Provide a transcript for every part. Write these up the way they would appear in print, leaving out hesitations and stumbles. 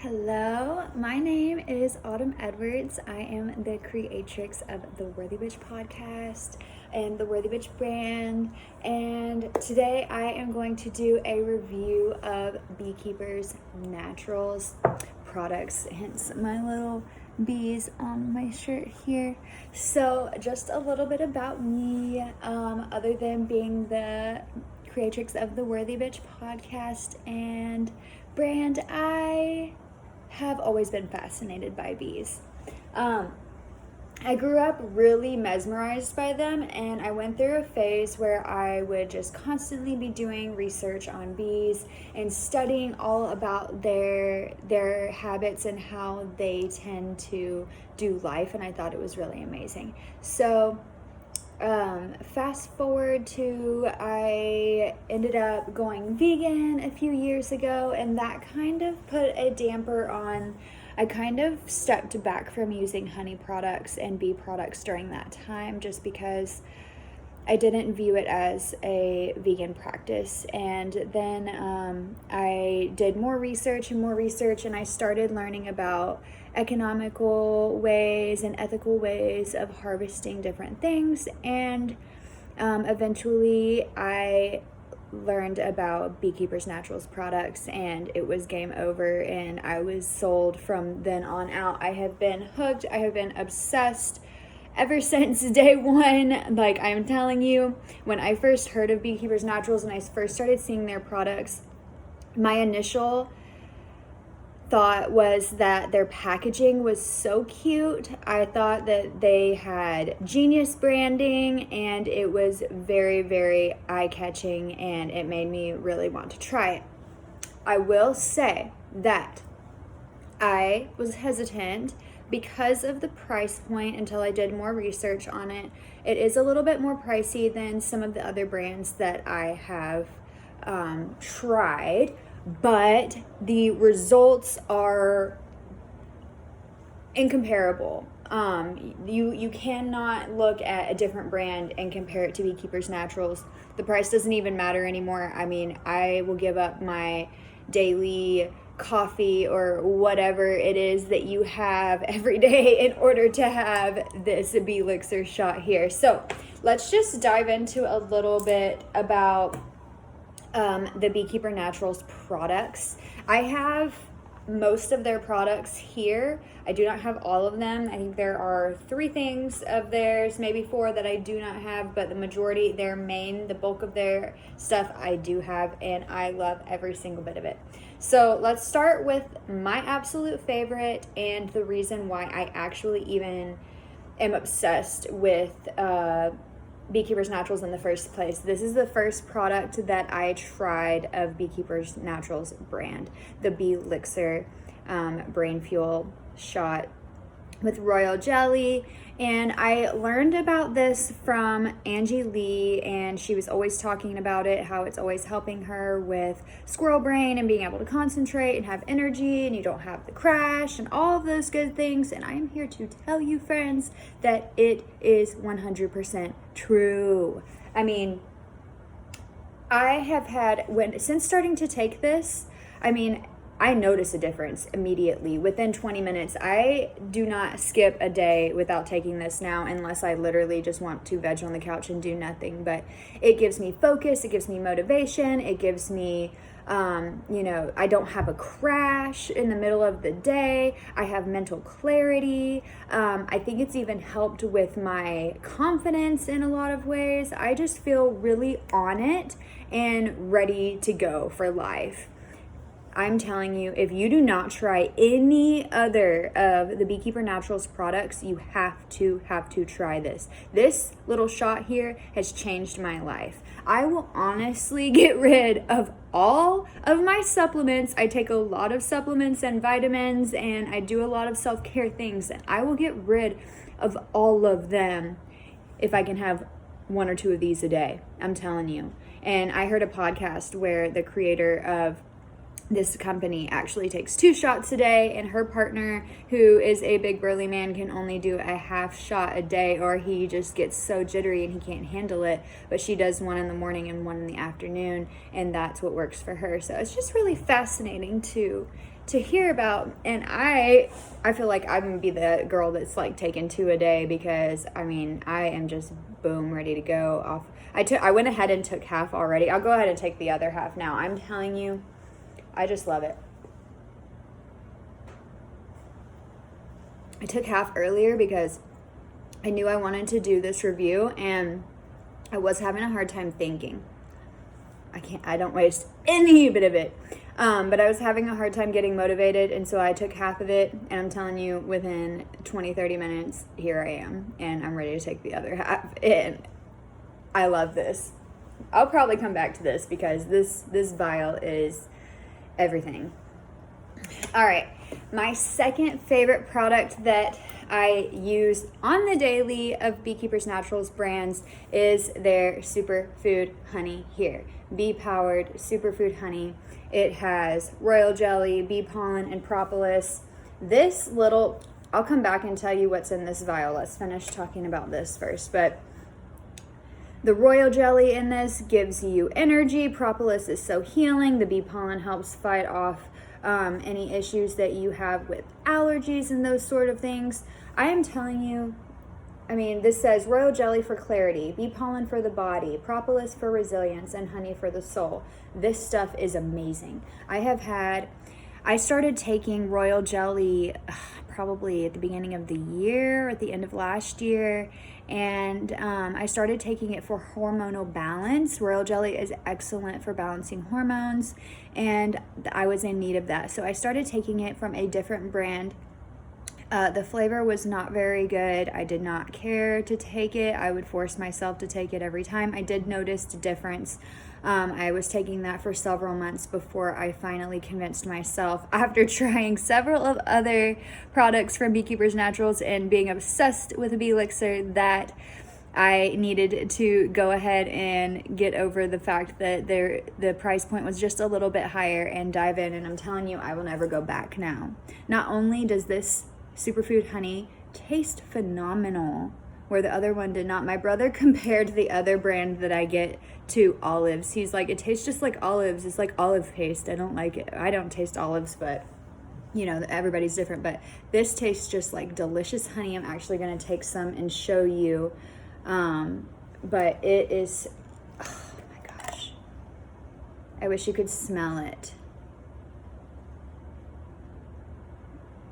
Hello, my name is Autumn Edwards. I am the creatrix of the Worthy Bitch podcast and the Worthy Bitch brand. And today I am going to do a review of BEEKEEPERS Naturals products, hence my little bees on my shirt here. So just a little bit about me, other than being the creatrix of the Worthy Bitch podcast and brand, I have always been fascinated by bees. I grew up really mesmerized by them, and I went through a phase where I would just constantly be doing research on bees and studying all about their habits and how they tend to do life, and I thought it was really amazing. So fast forward to I ended up going vegan a few years ago, and that kind of put a damper on. I kind of stepped back from using honey products and bee products during that time just because I didn't view it as a vegan practice. And then I did more research, and I started learning about economical ways and ethical ways of harvesting different things. And eventually I learned about BEEKEEPERS Naturals products, and it was game over, and I was sold from then on out. I have been hooked. I have been obsessed ever since day one. Like, I'm telling you, when I first heard of BEEKEEPERS Naturals and I first started seeing their products, my initial thought was that their packaging was so cute. I thought that they had genius branding, and it was very, very eye-catching, and it made me really want to try it. I will say that I was hesitant because of the price point until I did more research on it. It is a little bit more pricey than some of the other brands that I have tried, but the results are incomparable. You cannot look at a different brand and compare it to BEEKEEPERS Naturals. The price doesn't even matter anymore. I mean, I will give up my daily coffee or whatever it is that you have every day in order to have this Elixir shot here. So let's just dive into a little bit about the BEEKEEPER Naturals products. I have most of their products here. I do not have all of them. I think there are 3 things of theirs, maybe 4 that I do not have, but the majority, the bulk of their stuff I do have, and I love every single bit of it. So let's start with my absolute favorite and the reason why I actually even am obsessed with BEEKEEPERS Naturals in the first place. This is the first product that I tried of BEEKEEPERS Naturals brand, the Elixir Brain Fuel shot with royal jelly. And I learned about this from Angie Lee, and she was always talking about it, how it's always helping her with squirrel brain and being able to concentrate and have energy, and you don't have the crash and all of those good things. And I am here to tell you, friends, that it is 100% true. I mean, I have had, since starting to take this, I notice a difference immediately. Within 20 minutes, I do not skip a day without taking this now, unless I literally just want to veg on the couch and do nothing. But it gives me focus, it gives me motivation, it gives me, I don't have a crash in the middle of the day. I have mental clarity. I think it's even helped with my confidence in a lot of ways. I just feel really on it and ready to go for life. I'm telling you, if you do not try any other of the BEEKEEPER Naturals products, you have to try this. This little shot here has changed my life. I will honestly get rid of all of my supplements. I take a lot of supplements and vitamins, and I do a lot of self-care things, and I will get rid of all of them if I can have 1 or 2 of these a day. I'm telling you. And I heard a podcast where the creator of this company actually takes 2 shots a day, and her partner, who is a big burly man, can only do a half shot a day, or he just gets so jittery and he can't handle it. But she does 1 in the morning and 1 in the afternoon, and that's what works for her. So it's just really fascinating to to hear about. And I feel like I'm gonna be the girl that's like taking 2 a day, because I mean, I am just boom, ready to go off. I went ahead and took half already. I'll go ahead and take the other half now. I'm telling you, I just love it. I took half earlier because I knew I wanted to do this review, and I was having a hard time thinking. I don't waste any bit of it. But I was having a hard time getting motivated, and so I took half of it, and I'm telling you, within 20-30 minutes, here I am, and I'm ready to take the other half, and I love this. I'll probably come back to this because this vial is everything. All right, my second favorite product that I use on the daily of Beekeepers Naturals brands is their Superfood Honey here. Bee-powered Superfood Honey. It has royal jelly, bee pollen, and propolis. I'll come back and tell you what's in this vial. Let's finish talking about this first. But the royal jelly in this gives you energy. Propolis is so healing. The bee pollen helps fight off any issues that you have with allergies and those sort of things. I am telling you, I mean, this says royal jelly for clarity, bee pollen for the body, propolis for resilience, and honey for the soul. This stuff is amazing. I started taking royal jelly probably at the beginning of the year, at the end of last year, and I started taking it for hormonal balance. Royal jelly is excellent for balancing hormones, and I was in need of that. So I started taking it from a different brand. The flavor was not very good. I did not care to take it. I would force myself to take it every time. I did notice a difference. I was taking that for several months before I finally convinced myself, after trying several of other products from Beekeepers Naturals and being obsessed with the Elixir, that I needed to go ahead and get over the fact that the price point was just a little bit higher and dive in. And I'm telling you, I will never go back now. Not only does this Superfood Honey taste phenomenal, where the other one did not. My brother compared the other brand that I get to olives. He's like, it tastes just like olives. It's like olive paste. I don't like it. I don't taste olives, but you know, everybody's different. But this tastes just like delicious honey. I'm actually going to take some and show you. But it is, oh my gosh. I wish you could smell it.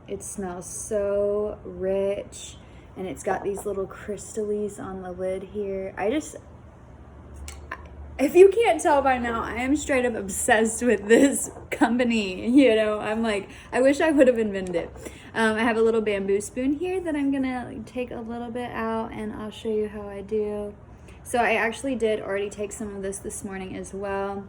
It smells so rich, and it's got these little crystals on the lid here. If you can't tell by now, I am straight up obsessed with this company. You know, I'm like, I wish I would have invented it. I have a little bamboo spoon here that I'm gonna take a little bit out, and I'll show you how I do. So I actually did already take some of this morning as well.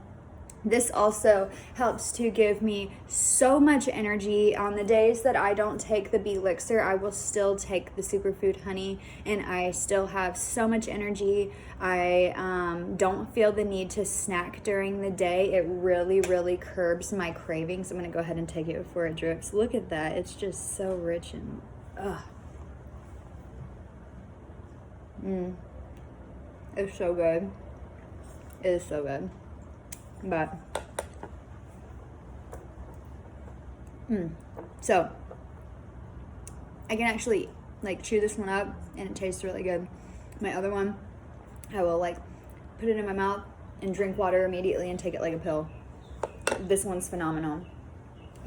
This also helps to give me so much energy. On the days that I don't take the Elixir, I will still take the Superfood Honey, and I still have so much energy. I don't feel the need to snack during the day. It really, really curbs my cravings. I'm going to go ahead and take it before it drips. Look at that. It's just so rich and, It's so good. It is so good. But so I can actually like chew this one up, and it tastes really good. My other one, I will like put it in my mouth and drink water immediately and take it like a pill. This one's phenomenal,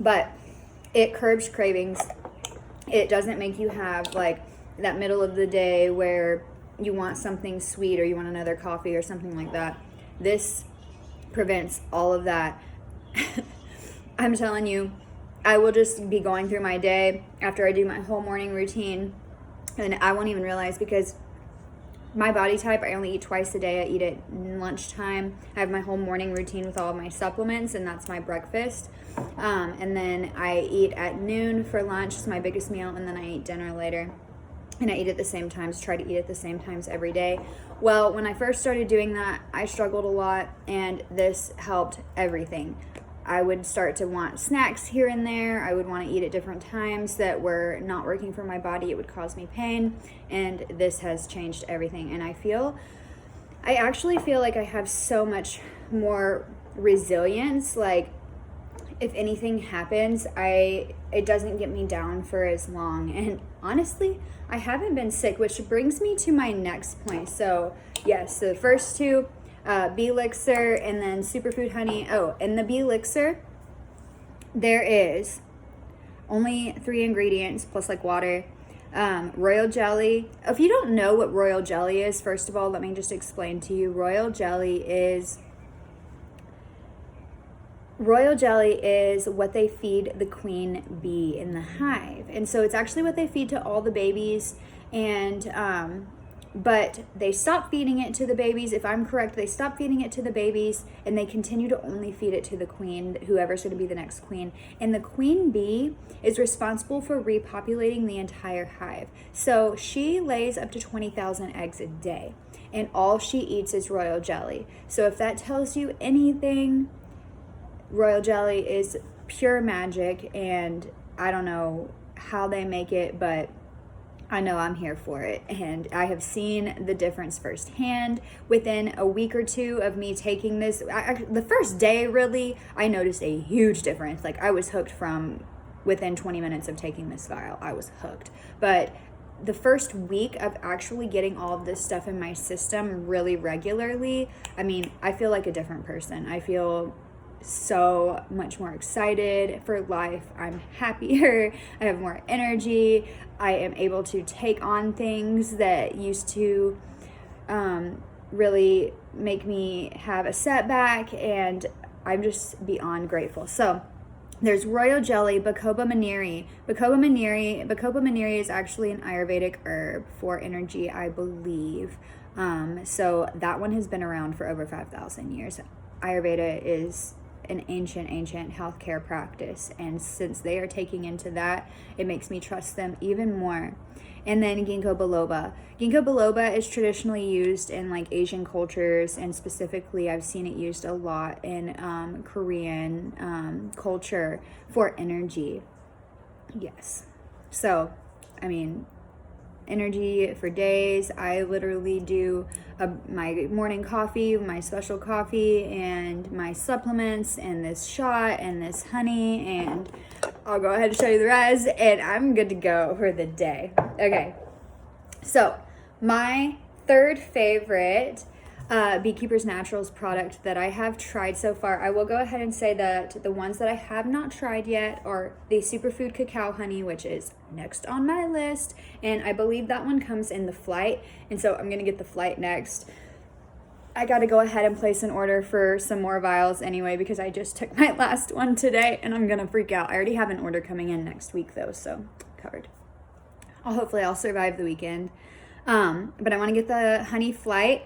but it curbs cravings. It doesn't make you have like that middle of the day where you want something sweet or you want another coffee or something like that. This prevents all of that. I'm telling you, I will just be going through my day after I do my whole morning routine, and I won't even realize, because my body type, I only eat twice a day. I eat at lunchtime. I have my whole morning routine with all of my supplements, and that's my breakfast. And then I eat at noon for lunch. It's my biggest meal, and then I eat dinner later. And I eat at the same times, try to eat at the same times every day. Well, when I first started doing that, I struggled a lot, and this helped everything. I would start to want snacks here and there. I would want to eat at different times that were not working for my body. It would cause me pain, and this has changed everything. And I actually feel like I have so much more resilience. Like, if anything happens, it doesn't get me down for as long. And honestly, I haven't been sick, which brings me to my next point. So yes, so the first two, Elixir and then Superfood Honey. Oh, in the Elixir, there is only 3 ingredients plus like water. Royal jelly. If you don't know what royal jelly is, first of all, let me just explain to you. Royal jelly is what they feed the queen bee in the hive. And so it's actually what they feed to all the babies. And but they stop feeding it to the babies. If I'm correct, they stop feeding it to the babies and they continue to only feed it to the queen, whoever's going to be the next queen. And the queen bee is responsible for repopulating the entire hive. So she lays up to 20,000 eggs a day, and all she eats is royal jelly. So if that tells you anything, royal jelly is pure magic, and I don't know how they make it, but I know I'm here for it, and I have seen the difference firsthand. Within a week or two of me taking this, the first day really, I noticed a huge difference. Like, I was hooked from within 20 minutes of taking this vial. I was hooked. But the first week of actually getting all of this stuff in my system really regularly, I mean, I feel like a different person. I feel so much more excited for life. I'm happier. I have more energy. I am able to take on things that used to really make me have a setback, and I'm just beyond grateful. So there's royal jelly, Bacopa maniri. Bacopa maniri is actually an Ayurvedic herb for energy, I believe. So that one has been around for over 5,000 years. Ayurveda is an ancient healthcare practice, and since they are taking into that, it makes me trust them even more. And then ginkgo biloba. Ginkgo biloba is traditionally used in like Asian cultures, and specifically I've seen it used a lot in Korean culture for energy. Yes. So, I mean, energy for days. I literally do my morning coffee, my special coffee, and my supplements, and this shot, and this honey, and I'll go ahead and show you the rest, and I'm good to go for the day. Okay, so my third favorite Beekeepers Naturals product that I have tried so far, I will go ahead and say that the ones that I have not tried yet are the Superfood Cacao Honey, which is next on my list, and I believe that one comes in the flight, and so I'm gonna get the flight next. I gotta go ahead and place an order for some more vials anyway, because I just took my last one today and I'm gonna freak out. I already have an order coming in next week though, so covered. Hopefully I'll survive the weekend. But I want to get the honey flight,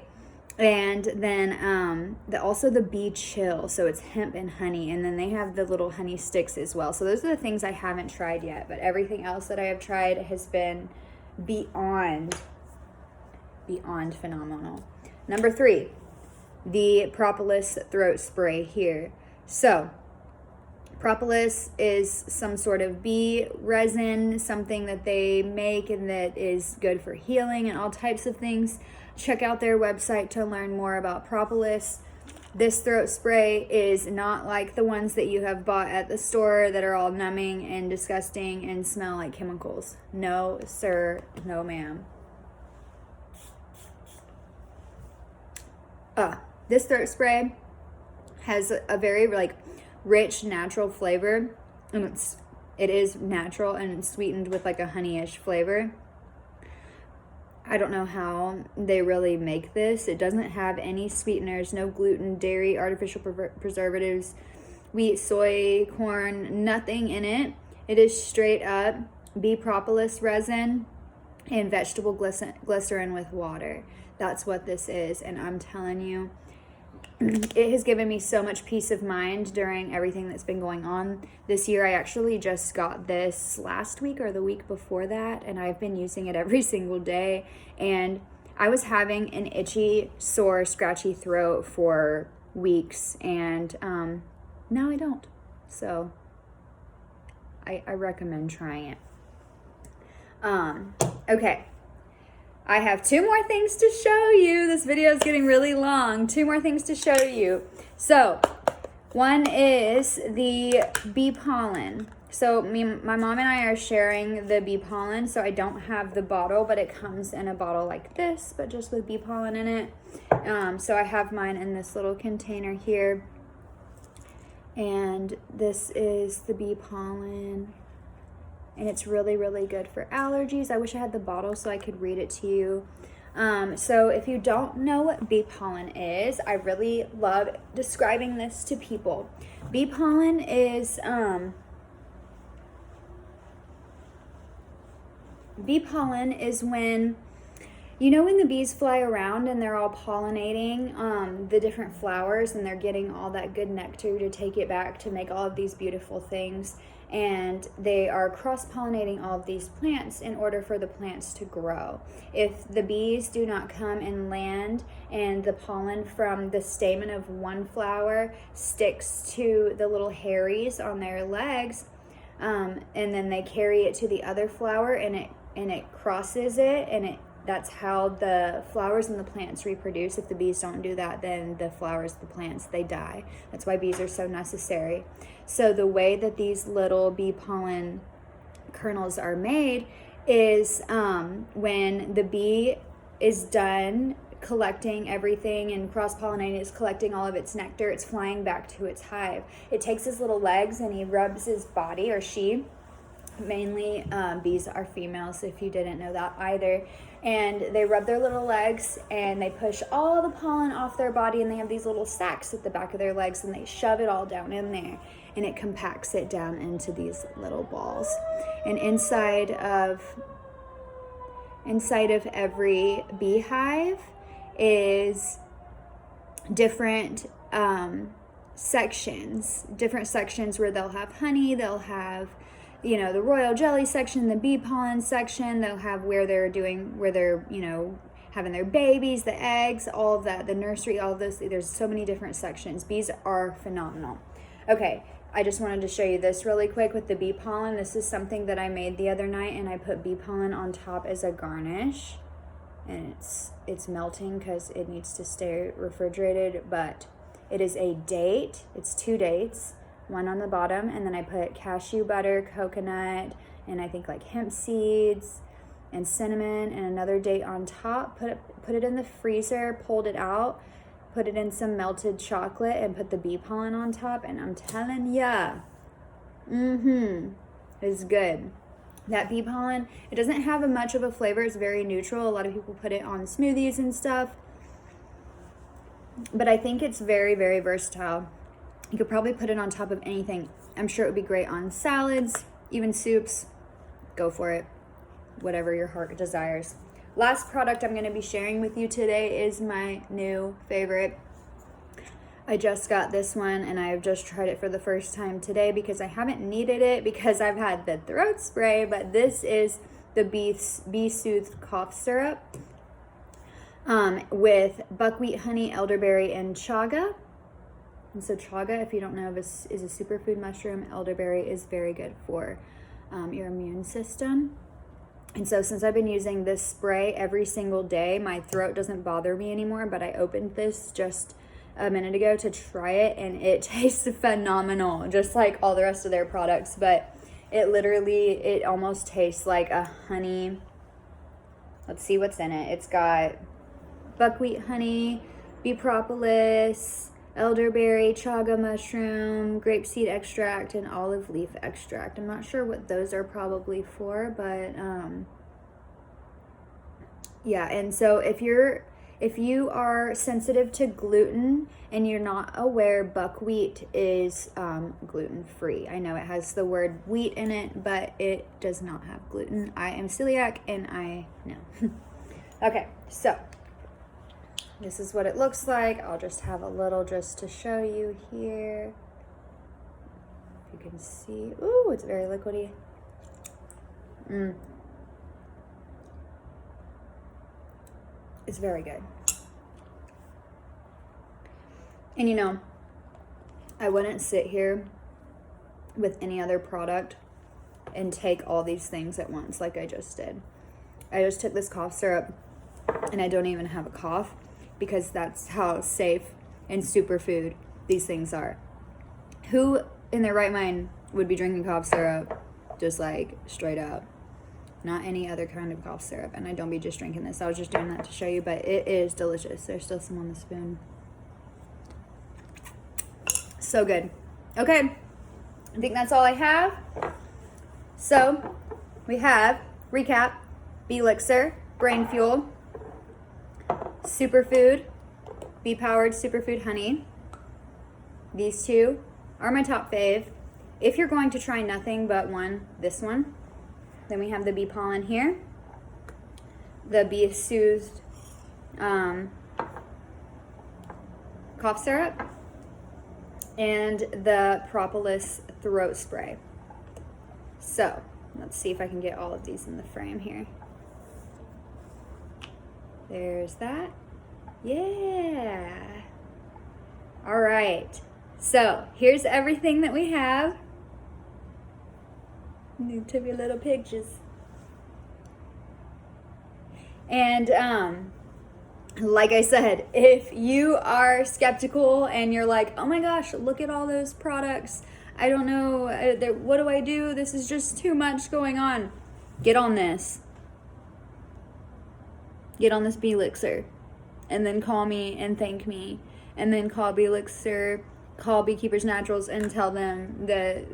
and then also the bee chill. So it's hemp and honey, and then they have the little honey sticks as well. So those are the things I haven't tried yet, but everything else that I have tried has been beyond phenomenal. Number 3, the Propolis throat spray here. So Propolis is some sort of bee resin, something that they make and that is good for healing and all types of things. Check out their website to learn more about Propolis. This throat spray is not like the ones that you have bought at the store that are all numbing and disgusting and smell like chemicals. No, sir. No, ma'am. This throat spray has a very rich natural flavor, and it is natural and it's sweetened with like a honeyish flavor. I don't know how they really make this. It doesn't have any sweeteners, no gluten, dairy, artificial preservatives, wheat, soy, corn, nothing in it. It is straight up bee propolis resin and vegetable glycerin with water. That's what this is, and I'm telling you, it has given me so much peace of mind during everything that's been going on this year. I actually just got this last week or the week before that, and I've been using it every single day, and I was having an itchy, sore, scratchy throat for weeks, and now I don't. So I recommend trying it. Okay. I have 2 more things to show you. This video is getting really long. 2 more things to show you. So, One is the bee pollen. So my mom and I are sharing the bee pollen, so I don't have the bottle, but it comes in a bottle like this, but just with bee pollen in it. So I have mine in this little container here. And this is the bee pollen. And it's really, really good for allergies. I wish I had the bottle so I could read it to you. So if you don't know what bee pollen is, I really love describing this to people. Bee pollen is when, you know, when the bees fly around and they're all pollinating the different flowers and they're getting all that good nectar to take it back to make all of these beautiful things. And they are cross-pollinating all of these plants in order for the plants to grow. If the bees do not come and land and the pollen from the stamen of one flower sticks to the little hairies on their legs, and then they carry it to the other flower and it crosses it, and that's how the flowers and the plants reproduce. If the bees don't do that, then the flowers, the plants, they die. That's why bees are so necessary. So the way that these little bee pollen kernels are made is when the bee is done collecting everything and cross-pollinating, is collecting all of its nectar, it's flying back to its hive. It takes his little legs and he rubs his body, or she, mainly bees are females if you didn't know that either, and they rub their little legs and they push all the pollen off their body, and they have these little sacks at the back of their legs and they shove it all down in there, and it compacts it down into these little balls. And inside of every beehive is different sections where they'll have honey, they'll have, you know, the royal jelly section, the bee pollen section, they'll have where they're, you know, having their babies, the eggs, all of that, the nursery, all of those. There's so many different sections. Bees are phenomenal. Okay, I just wanted to show you this really quick with the bee pollen. This is something that I made the other night, and I put bee pollen on top as a garnish. And it's melting because it needs to stay refrigerated, but it is a date. It's 2 dates. One on the bottom, and then I put cashew butter, coconut, and I think like hemp seeds and cinnamon, and another date on top. Put it in the freezer, pulled it out, put it in some melted chocolate, and put the bee pollen on top, and I'm telling ya, it's good. That bee pollen, it doesn't have much of a flavor. It's very neutral. A lot of people put it on smoothies and stuff, but I think it's very, very versatile. You could probably put it on top of anything. I'm sure it would be great on salads, even soups. Go for it. Whatever your heart desires. Last product I'm going to be sharing with you today is my new favorite. I just got this one and I've just tried it for the first time today because I haven't needed it because I've had the throat spray, but this is the Bee Soothed Cough Syrup with buckwheat, honey, elderberry, and chaga. And so chaga, if you don't know, is a superfood mushroom. Elderberry is very good for your immune system. And so since I've been using this spray every single day, my throat doesn't bother me anymore, but I opened this just a minute ago to try it, and it tastes phenomenal, just like all the rest of their products. But it almost tastes like a honey. Let's see what's in it. It's got buckwheat honey, bee propolis, elderberry, chaga mushroom, grapeseed extract, and olive leaf extract. I'm not sure what those are probably for, but yeah. And so if you are sensitive to gluten and you're not aware, buckwheat is gluten-free. I know it has the word wheat in it, but it does not have gluten. I am celiac, and I know. Okay, so this is what it looks like. I'll just have a little just to show you here. If you can see. Ooh, it's very liquidy. It's very good. And you know, I wouldn't sit here with any other product and take all these things at once like I just did. I just took this cough syrup and I don't even have a cough, because that's how safe and superfood these things are. Who in their right mind would be drinking cough syrup just like straight up? Not any other kind of cough syrup. And I don't be just drinking this. I was just doing that to show you, but it is delicious. There's still some on the spoon. So good. Okay, I think that's all I have. So we have, recap, Elixir, Brain Fuel, Superfood, Bee-powered Superfood Honey. These two are my top fave. If you're going to try nothing but this one, then we have the bee pollen here, the bee soothed cough syrup, and the Propolis throat spray. So let's see if I can get all of these in the frame here. There's that. Yeah. All right. So here's everything that we have. Need to be little pictures. And like I said, if you are skeptical and you're like, oh my gosh, look at all those products, I don't know, what do I do? This is just too much going on. Get on this. Get on this Elixir. And then call me and thank me. And then call Elixir, call Beekeepers Naturals and tell them that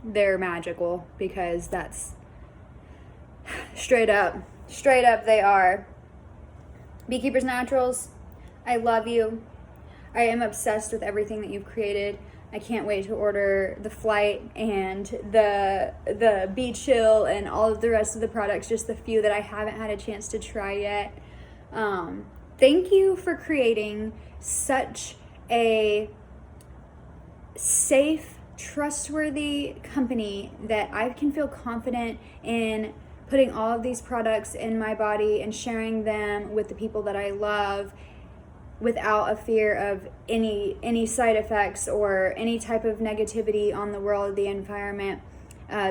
they're magical, because that's straight up they are. Beekeepers Naturals, I love you. I am obsessed with everything that you've created. I can't wait to order the flight and the bee chill and all of the rest of the products, just the few that I haven't had a chance to try yet. Thank you for creating such a safe, trustworthy company that I can feel confident in putting all of these products in my body and sharing them with the people that I love without a fear of any side effects or any type of negativity on the world, the environment.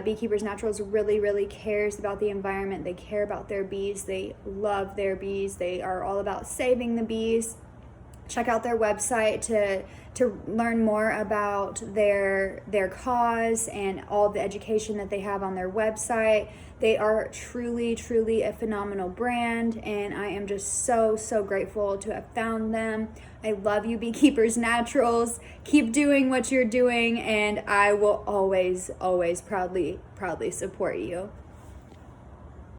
Beekeepers Naturals really cares about the environment. They care about their bees. They love their bees. They are all about saving the bees. Check out their website to learn more about their cause and all the education that they have on their website. They are truly a phenomenal brand, and I am just so grateful to have found them. I love you, Beekeepers Naturals. Keep doing what you're doing, and I will always proudly support you.